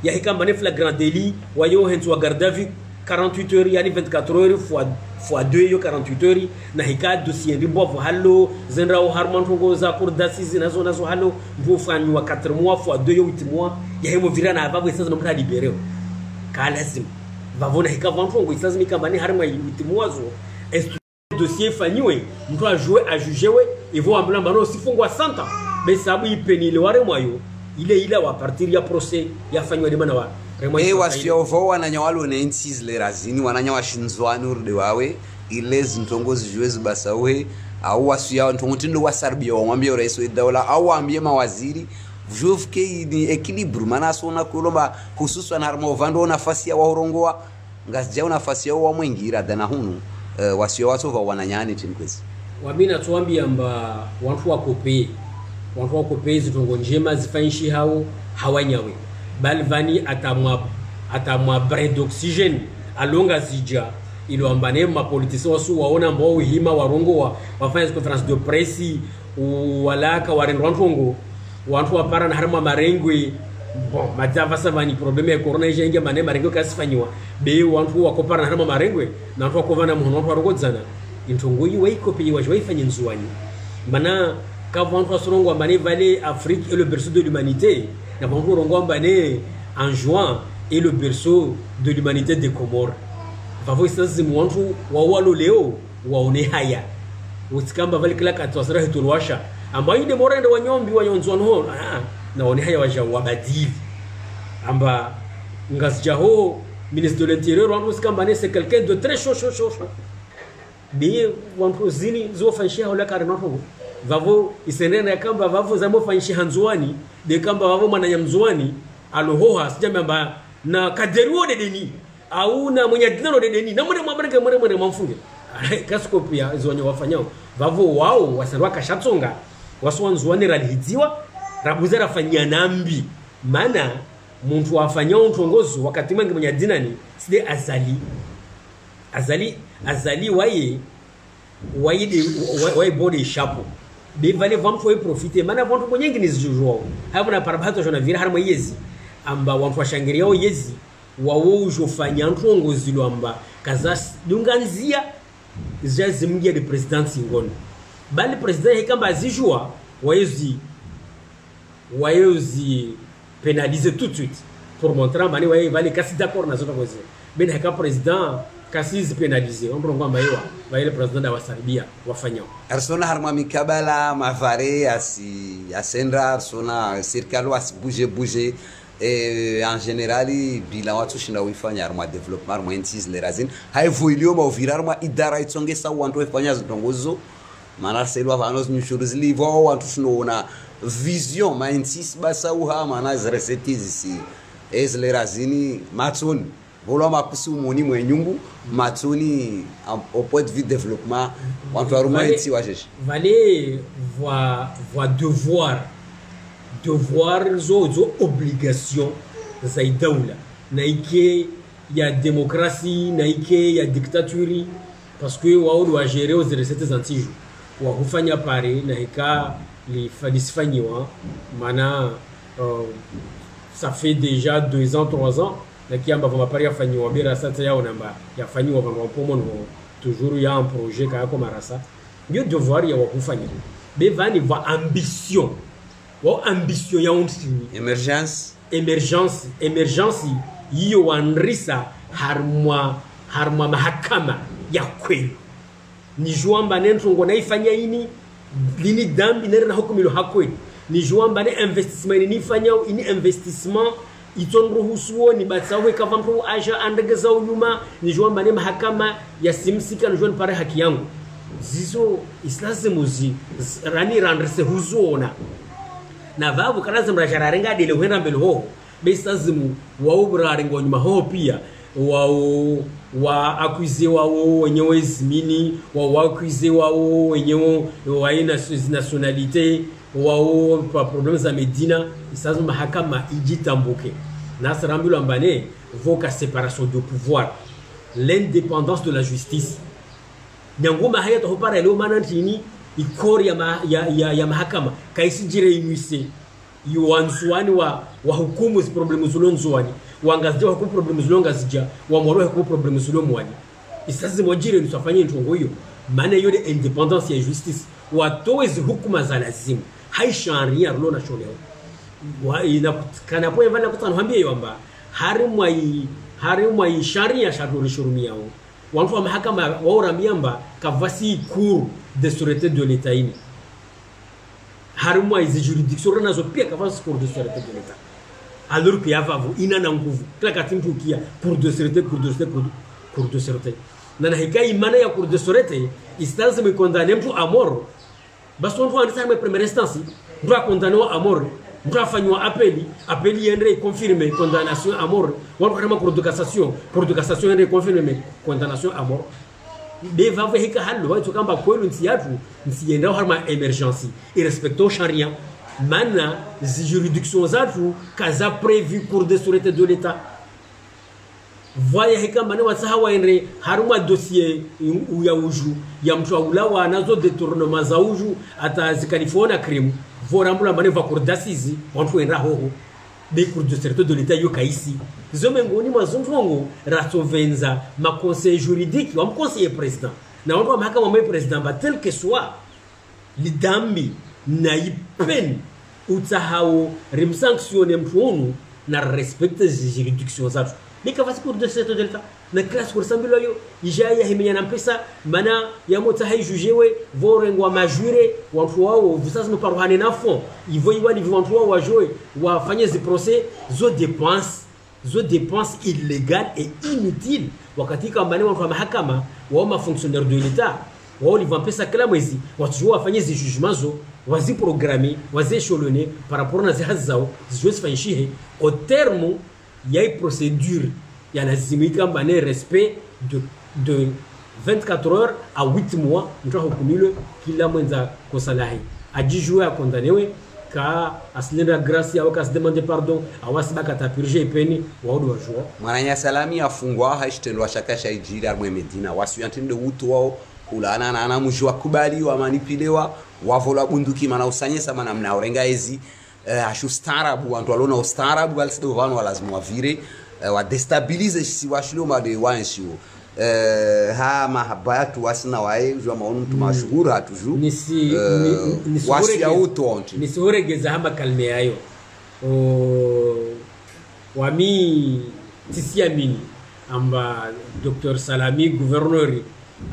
Speaker 2: ya hikamba ne flagrant délit wayo hensu wa garde à vue 48 heures yani 24 heures fois 2 yo 48 heures na hika dossier ndi mbovu hallo zenra o harmantongo za cour d'assises nazo hallo mbo fanywa 4 mois fois 2 yo 8 mois ya hemo virana ababu sasa no mta libéré ka lazim vavona hika vantongo sasa mikamba ne harma 8 mois zo dossier fanyiwe mtu ajujewe ivo ambulamba no sifungwa santa be sabu ipenile ware mwayo ile wa partir ya procès ya fanywa de manawa
Speaker 1: wasio wananya walo na insis le razini wananya washinzwani urde wawe ile zintongozi juwezi basawe au wasio ntongotindo wasarbia wamwambia rais wa dawla au waambie mawaziri jovke ni equilibre mana sona kulomba hususan harmo vando nafasi ya wahorongoa ngasija nafasi ya wa mwingira dana hunu wasio watu wa wananyani tinkwezi
Speaker 2: wamina tuambia amba watu wakope zitongo njema zifanyishi hao hawanyawe balvani atamwa brin d'oxygène alonga zija ilo ambane ma politiciens wasu waona ambao hima warongo wafanya conference de presse walaka warenrongo wantu wapara na harma marengwe bon madava savani problème ya corona jenge mane marengwe kasifanywa be wantu wakopara na harma marengwe na wantu wakovana muhono wantu warongodzana intongo yi waikope wajwaifanya nzuwani mana kavantu wasorongo ambane vale Afrique est le berceau de l'humanité na vantu rongo ambane en juin est le berceau de l'humanité des Comores vavo sasa mwantu wawalo leo waone haya usikamba vale kila katwasara hitulwasha ambayo de morende wanyombi wanyonzwa no naone haya waja wabadili amba ngasjaho ministre de l'intérieur wantu usikamba ne c'est quelqu'un de très chaud bien wantu zini zo fanshia hola karinapo vavo isenena ya kamba vavo zamo fanshi hanzuani de kamba vavo mananya mzuani alohoha sijamba na kaderuo de deni au na mwenye dinero de deni na mwere mamfunge kaskopia zonyo wafanyao vavo wao wasarwa kashatsonga waswanzuani ralihidziwa rabuzera fanyia nambi mana muntu wafanyao ntongozo wakati mwenge mwenye dinani side azali waye bode shapo be vale vantu wae profite mana vantu mwenyengi nizijujwao hapo na parabato jona vira harma yezi amba wantu washangiriao yezi wawo ujofanya ntongozi lo amba kaza dunganzia zimgia de president Singoni bali president hekamba azijua waezi pénaliser tout de suite pour montrer mani wae vale kasi d'accord na zote koze ben heka president kasi pénaliser on brongo amba yewa vale president da wasarbia wafanyao
Speaker 1: arsona harma mikabala mavare asendra arsona circalo as bouger en général bila watu shinda wifanya harma development harma intis le razin haivoilio ma ovirarma idara itsonge sa wantu wefanya zitongozo mana selwa vanos nyushuru zilivo wantu shinoona vision ma intis basa uha mana zresetizi si le razini matoni volo makusi umoni mwenyumbu matoni au point de vue développement wantu harma intis wajeshi
Speaker 2: vale voix devoir zo obligation za daula naike ya démocratie naike ya dictature parce que wao doit gérer aux recettes antijo wa hufanya pare naika li falisfanyiwa mana ça fait déjà 2 ans 3 ans na kiamba vama pari yafanyiwa bera sasa yao namba yafanyiwa vama wapomo no toujours ya un projet kayako marasa ndio devoir ya wakufanya bevani va ambition ya untini emergence hiyo wanrisa harmwa mahakama ya kweli ni juamba nentungo naifanya ini lini dambi nere na hukumilo hakwe ni juamba ne investissement ni fanya ini investissement itonruhusuo ni batsawe kava mtu aja andegeza unyuma ni juamba ne mahakama ya simsika ni juamba pare haki yangu zizo islazimuzi rani randrese huzuona na vavu kanaza mrashararenga dele huenda mbele ho besazimu waubra rengo nyuma ho pia wa akuize wao wenyewe zimini wa akuize wao wenyewe wa nationalité wao pa problème za Medina isazo mahakama ijitambuke na sarambilo ambane voka séparation de pouvoir l'indépendance de la justice nyangoma haya to hopara leo manantini ikori ya mahakama kaisi jire inuise yuansuani wa hukumu zi problemu zulonzuani wangazija hukumu problemu zulongazija wa mwaro hukumu problemu zulomwani isazi mwajire nusafanye ntongo hiyo maana yode independence ya justice watowe zi hukuma za lazimu haisharia rulo na shoneo kana po yavana kutano hambia yomba harimwa sharia shaduri shurumi yao wantu wa mahakama waura miamba kavasi cour de sûreté de l'état ini harumwa izi juridiction nazo pia kavasi cour de sûreté de l'état alors que yavavu ina na nguvu kila katimtu kia cour de sûreté na hikai imana ya cour de sûreté instance me condamner mtu à mort basi wantu wanataka me première instance mtu condamner à mort mtu afanywa appeli yende confirmer condamnation à mort wantu kama cour de cassation yende confirmer condamnation à mort deva vehika halo watu kamba kwenu nti yatu nsienda harma emergency irrespecto sharia mana zi juridiction zatu kaza prévu cour de sûreté de l'état voya hika mane wasahawa endre haruma dossier ya uju ya mtu ulawa anazo détournement za uju ata zikalifona crime vorambula mane va cour d'assises watu enda hoho de cour de sûreté de l'état yo kaisi zomengoni mazumfongo rasovenza ma conseil juridique wa conseiller président na watu wa mahakama wa président ba tel que soit lidambi na ipen utahao rimsanctionner mtuonu na respecte zi juridiction zatu nika fasi cour de sûreté de l'état na classe cour sambilo yo ijaya himenya na pesa mana ya mota hai jugewe vorengwa majure watu wao visasa no paruhane na fond ivo iwani watu wao wajoe wafanye zi procès zo dépenses illégales et inutiles wakati kama watu wa mahakama wao fonctionnaire de l'état wao livant pesa kila mwezi watu wafanye zi jugements zo wazi programmer wazi échelonner par rapport na zihazi zao ziwezi fanyishihe au terme ya procédure ya lazimika mbane respect de 24 heures à 8 mois mtu hukumilwe kila mwenza kosalahi ajijua kondanewe ka aslenda grâce au kas demander pardon awasiba kata purger peni waudu wajua
Speaker 1: mwananya salami afungwa haishtelwa shakasha ijira mwe Medina wasiyantinde utu wao kulana na anamujwa kubali wa manipilewa wavola bunduki mana usanyesa mana mnaorenga ezi ashustarabu wantu walona ustarabu walisido vano lazima wavire wa destabilize si washilo made wanshi ha mahabatu wasina wae jwa maonu mtu mashuhuri hatuju wasi ya utonti
Speaker 2: nisihoregeza hama kalme yayo wami tisiamini amba Dr. Salami gouverneur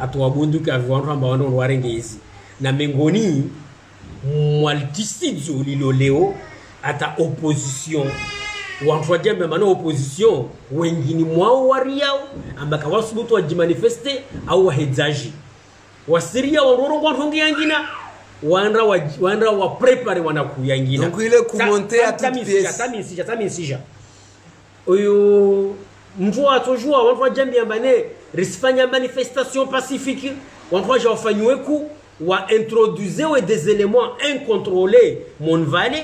Speaker 2: atwabunduka viwantu amba wano warenge hizi na mengoni mwaltisidzo lilo leo ata opposition wantu jambe mana opposition wengine mwao wariao ambaka wasubutu wajimanifeste au wahezaji wasiria warorongo wantu yangina wanra wa prepare wanakuyangina
Speaker 1: donc ile kumonter à toute pièce
Speaker 2: tamisija oyo mtu atojua wantu jambe ambane risifanya manifestation pacifique wantu wafanyweku wa introduire des éléments incontrôlés mon vallée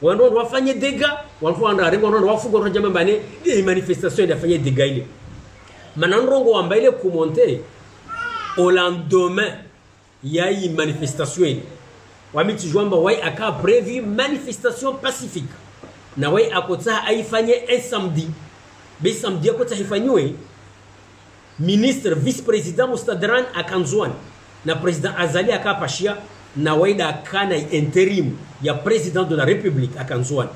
Speaker 2: wando wafanye dégâts wantu wandarengo wando wafugo watu jambe mbane des manifestations yafanye dégâts ile manandrongo wambaile kumonter au lendemain ya yi manifestation ile wamiti jwamba wai aka prévu manifestation pacifique na wai akota aifanye un samedi basi amdia kwa tahifanywe ministre vice-president Mustadran akanzwani na president Azali akapashia na waida akana interim ya president de la republique akanzwani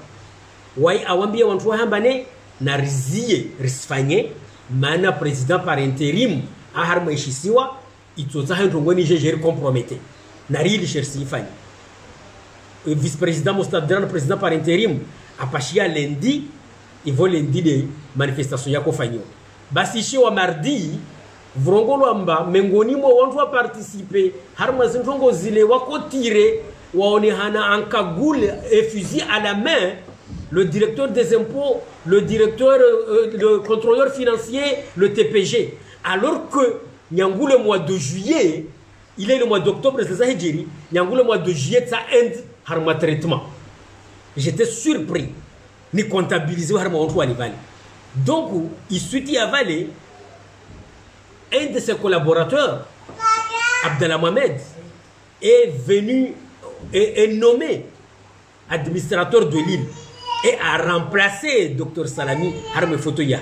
Speaker 2: wai awambia wantu hambane na rizie risfanye mana president par interim aharma ishisiwa itoza hendongoni jejeri compromete na rili chersi ifanye vice-president Mustadran president par interim apashia lundi ivo lundi de manifestation yako fanyo basi shi wa mardi vrongolo amba mengoni mo wantu wa participer harma zintongo zile wako tire waone hana ankagule et fusil à la main le directeur des impôts, le directeur, le contrôleur financier, le TPG. Alors que Nyangou le mois de juillet, il est le mois d'octobre, c'est ça, Nyangou le mois de juillet, ça end harma traitement. J'étais surpris. Ni comptabiliser harma on Alivali. Donc, il suit avalé un de ses collaborateurs, Abdallah Mohamed, est venu et est nommé administrateur de l'île et a remplacé Dr Salami Harme Fotoya.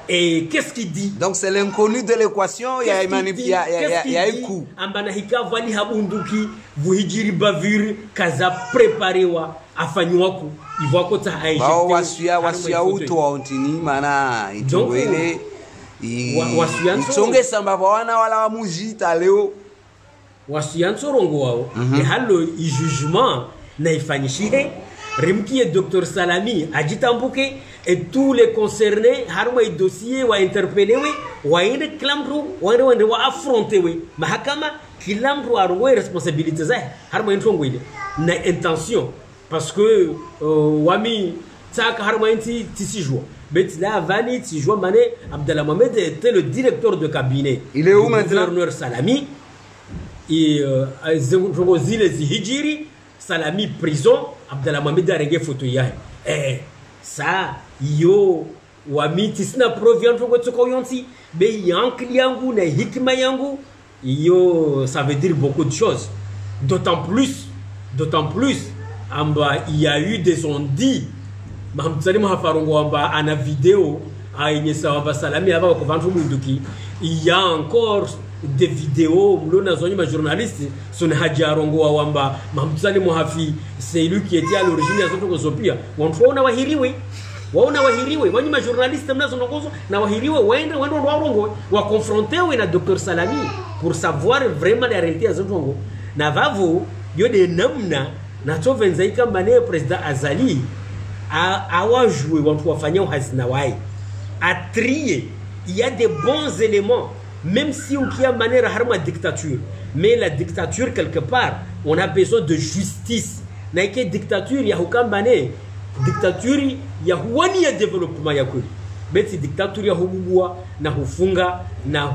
Speaker 2: Et qu'est-ce qu'il dit?
Speaker 1: Donc c'est l'inconnu de l'équation, il y a un coup.
Speaker 2: Ambanahika vali habunduki, vuhijiri bavir, kaza preparewa, afanywaku, iwakota haije.
Speaker 1: Bao wasuya uto wa ontini, mana itungwele, itonge samba wana wala wa mujita leo.
Speaker 2: Wasuyanso rongo wao, e halo i jugement na ifanyishihe, Rimki et Dr Salami ajitambuke et tous les concernés harma i dossier wa interpellé wa ende klamru wa affronter we mahakama kilamru arwe responsabilité za harma introngo ile na intention parce que wami tsaka harma inti tisijwa bet la vani tisijwa mané Abdallah Mohamed était le directeur de cabinet.
Speaker 1: Il est où maintenant?
Speaker 2: Gouverneur Salami et zongo zile zihijiri Salami prison, Abdallah Mohamed a régé photo ya. Eh, ça, yo, wami tisna proviant pour que tu mais yank yangu na hikma yangu, yo, ça veut dire beaucoup de choses. D'autant plus, amba il y a eu des ondits. Mamtsali mahafarongo amba ana vidéo, a inyesa amba Salami ava ko vantu munduki. Il y a encore des vidéos, ma journaliste, son hajarongo wa wamba, mamtsali muhafi, c'est lui qui était à l'origine ya zoto kozopia. Wantuona wahiriwe, wani ma journaliste mnazo ngozo na wahiriwe wende warongo wa confronter na Dr Salami pour savoir vraiment la réalité ya zoto. Na vavo yo de namna na tovenzaika mane president Azali a joué wantu wafanya uhazina wai. A trier, il y a des bons éléments. Même si on a manière harma dictature, mais la dictature quelque part, on a besoin de justice. Naike dictature ya hukambane, dictature ya huani ya développement ya kuli. Mais si dictature ya hububua na hufunga na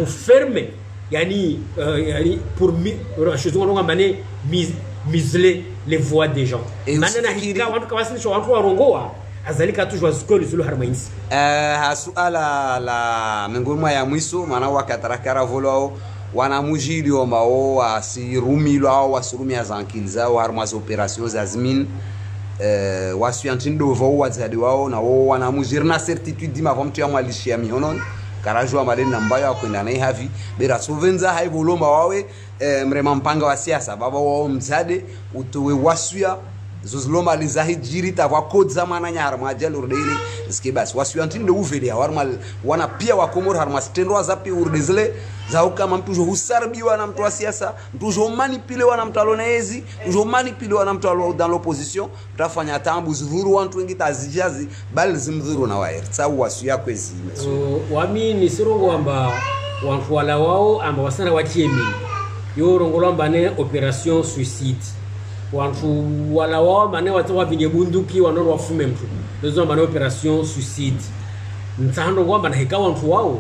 Speaker 2: ferme, yani pour museler les voix des gens. Manana hika wantu kawasini sho wantu warongoa. Azalika toujours skoli zulu harmainsi.
Speaker 1: Suala la mengoma ya mwiso maana wakatarakara volao wanamujili omao wasirumilo au wasirumi azankiliza au harmas operations azmin wasuyantindo vo wazadi wao na wao wanamujiri na certitude ma vamtu ya mwalishia mihonon karajwa malen nambayo akwenda naye havi bera sovenza haivolomba wawe mrema mpanga wa siasa baba wao mzade utowe wasuya zozloma lizahijiri tavwa kodza mana nyara majal urdele ske bas wasuyantin de uveli warmal wana pia wa komor harma stendo zapi urdezle za kama mtu husarbi wana mtu wa siasa mtu manipule wana mtu alonaezi mtu manipule wana mtu alo dans l'opposition tafanya tambu zivuru wantu wengi tazijazi bali zimdhuru na waer tsawu wasu yakwezi
Speaker 2: wami ni sirongo amba wantu wala wao amba wasana wachiemi yo rongolo amba ne opération suicide wantu wala wao mane watu wavinge bunduki wanoro wafume mtu lezo mane operation suicide ntando ngomba na hikawa wantu wao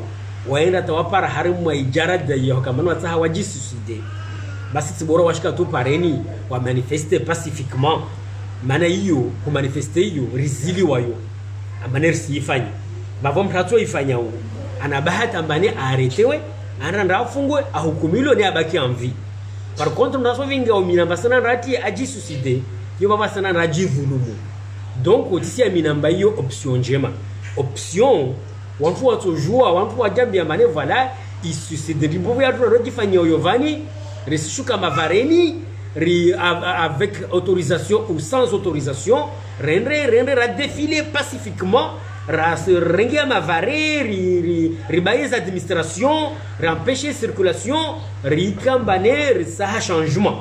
Speaker 2: waenda tawapara harimu wa ijarada yo kama watu hawaji suicide basi tibora washika tu pareni wa manifester pacifiquement mana hiyo ku manifester hiyo rizili wayo amane sifanye bavo mtatu ifanya huko ana bahati ambane aretewe ananda afungwe ahukumilo ni abaki envie. Par contre, nous avons vu que nous avons aji suicide, nous avons raji volume. donc otisia minamba hiyo option njema option wantu watojua wantu wajambia mane voilà isusidribu ya rojifanya yovani resishuka mavareni avec autorisation ou sans autorisation rendre ra défiler pacifiquement ra se rengia mavare ribaïs administration empêcher circulation rikambane sa changement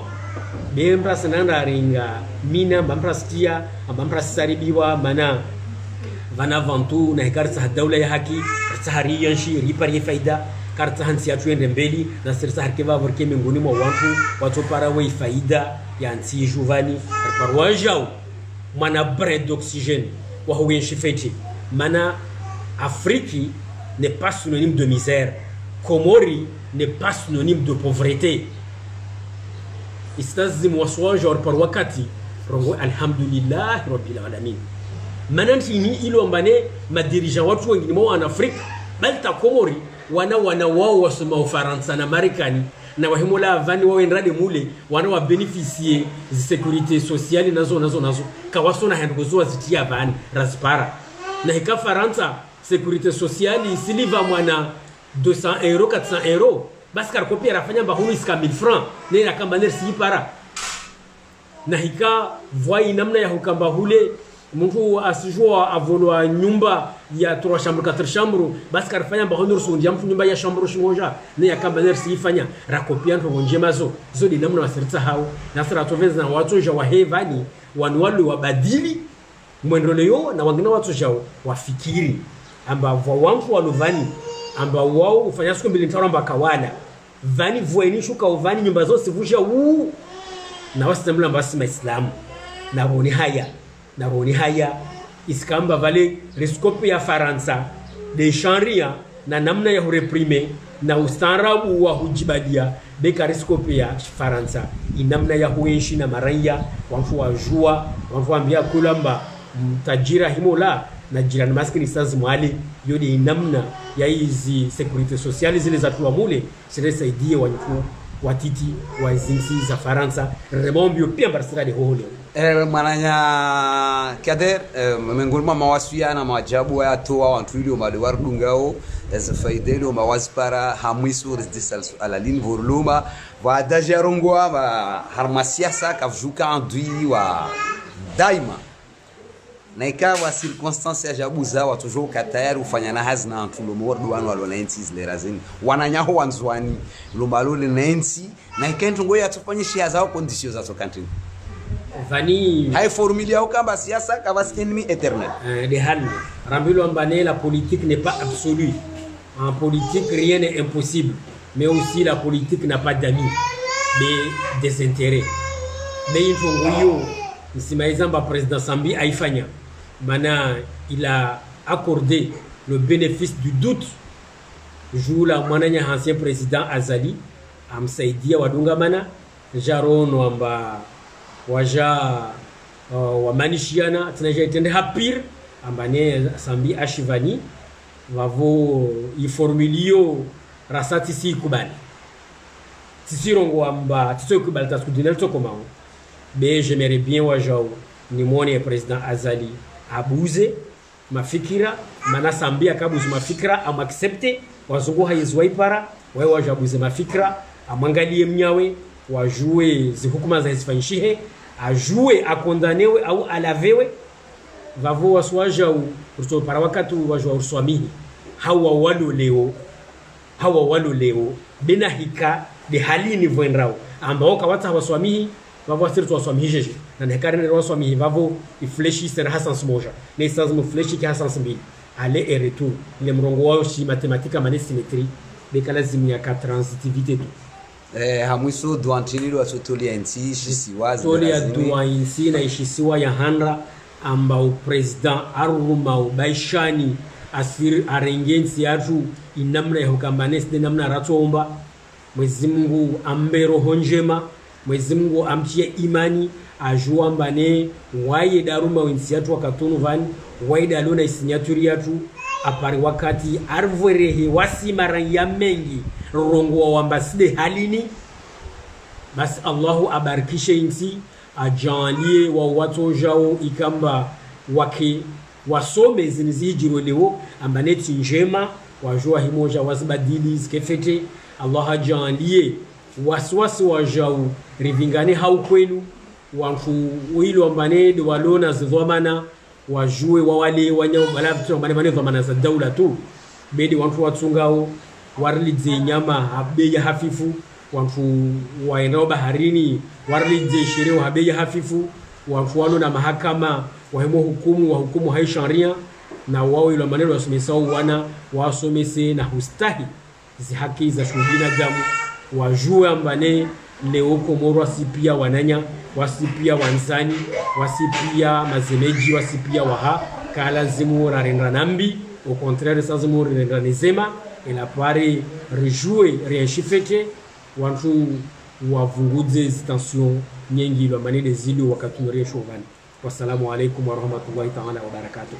Speaker 2: bembra sananda ringa mina bamprastia bamprasaribiwa mana vana vantu na karta dawla ya haki tsahari yanshi ripari faida karta hansi ya tuende mbeli na sirsa harkeva vorke minguni mwa watu para we faida ya anti juvani parwajao mana brin d'oxygène wa huyenshi feti mana Afrique n'est pas synonyme de misère, Comori n'est pas synonyme de pauvreté. Istazim waswa jor par wakati rongo alhamdulillah rabbil alamin. Mananti ni ilo mbane madirija watu wengine mwa en Afrique balta Comori wana wao wasoma Ufaransa na Marekani na wahimola vani wao enrade mule wana wa beneficier zi sécurité sociale nazo kawasona hangozo zitia vani raspara na hika Faransa sécurité sociale isiliva mwana 200 euros 400 euros basi karkopi arafanya mbahunu iska 1000 francs ne rakamba si para na hika voi namna ya hukamba hule mtu asijua avolwa nyumba ya 3 chambres 4 chambres basi karafanya mbahunu rusundi ya mtu nyumba ya chambre shimoja ne yakamba si ifanya rakopia ndo njema zo di namna wasirita hao na sura toveza na watu ja wahevani wanwalu wabadili mwendoleo na wengine watu jao wafikiri amba wangu walovani amba wao ufanya siku mbili tano amba kawala vani vueni shuka uvani nyumba zote sivusha na wasimla basi maislamu na roni haya iskamba vale riscope ya Faransa de chanria na namna ya reprime na ustaarabu wa hujibadia beka riscope ya Faransa inamna ya huishi na maraya wanfu wajua wanfu ambia kulamba mtajira himola na jirani maskini sasa mwali yodi namna ya hizi sécurité sociale zile za tuamule zinasaidie wanfu watiti wa zinsi za Faransa remombio pia barsira de hole
Speaker 1: mananya kader mengulma mawasiliana mawajabu ya toa wantu ile madwar dungao zafaidelo mawaspara hamwisu resdisal alalin vorluma wa dajarongwa harmasiasa kavjuka andui wa daima na ikawa circonstance ya jabuza watu joka tayari ufanya na hazina antulo mordu wanu walonensi zlerazini wananyaho wanzwani lomalole nensi na ikentu ngoya tufanye shia zao conditions za country
Speaker 2: vani
Speaker 1: hai formule yao kamba siasa kama ennemi éternel
Speaker 2: de hal rambilo ambane la politique n'est pas absolue en politique rien n'est impossible mais aussi la politique n'a pas d'amis mais des intérêts mais il faut ngoyo nsimaizamba président Sambi aifanya mana il a accordé le bénéfice du doute jula mwananya ancien président Azali amsaidia wadunga mana jarono amba waja wamanishiana tunaje tende hapir ambane Sambi ashivani vavo iformulio rasati si kubali tisirongo amba tiso kubali taskudinel to komao mais j'aimerais bien wajao ni mwone président Azali abuze mafikira mana Sambi akabuze mafikira amaccepte wazungu haizwaipara wao wajabuze mafikira amangalie mnyawe wajue zihukuma za isfanishihe ajue akondanewe au alavewe vavo waswaja uso para wakati wajua uswamihi hawa walo leo bina hika de halini venrao ambao kawata waswamihi vavo asirtu waswamihi jeje na nekare waswamihi vavo ifleshi sera hasans moja ne sans fleshi ki hasans mbili aller et retour le mrongo wao shi matematika mane symétrie bekalazimu ya transitivité tu
Speaker 1: hamwiso duantinilo atotolia nti shisiwa
Speaker 2: tolia duansi na shisiwa ya handra ambao president aruma ubaishani asir arengensi yatu inamna ya hukambanes de namna ratomba Mwenyezi Mungu ambe roho njema Mwenyezi Mungu amtie imani ajua mbane waye daruma wensi yatu wakatunu vani waye dalona isinyaturi yatu apari wakati arvorehe wasi maranya mengi rongo wa ambasade halini basi Allahu abarikishe insi ajalie wa watu jao ikamba wake wasome zinizijiro leo ambaneti njema wajua himoja wazibadili zikefete Allah hajalie waswasi wajau rivingani haukwenu wantu wilo ambane walona zidhamana wajue wawale wanyama vitu ambane dhamana za daula tu bedi wantu watsungao warlidze nyama habeya hafifu wantu waendao baharini warlidze sherehe habeya hafifu wantu walona mahakama wahemo hukumu haisharia na wao ilo maneno wasomesao wana wasomese na hustahi zi haki za shughuli damu wajue ambane leo Komoro wasipia wananya wasipia wanzani wasipia mazemeji wasipia waha kala zimu rarendra nambi au contraire sa zimu rarendra nezema ila pare rejouer réchifete wantu wavunguze tension nyengi lo manene zilo wakatunoresho gani. Wassalamu alaikum warahmatullahi ta'ala wabarakatuh.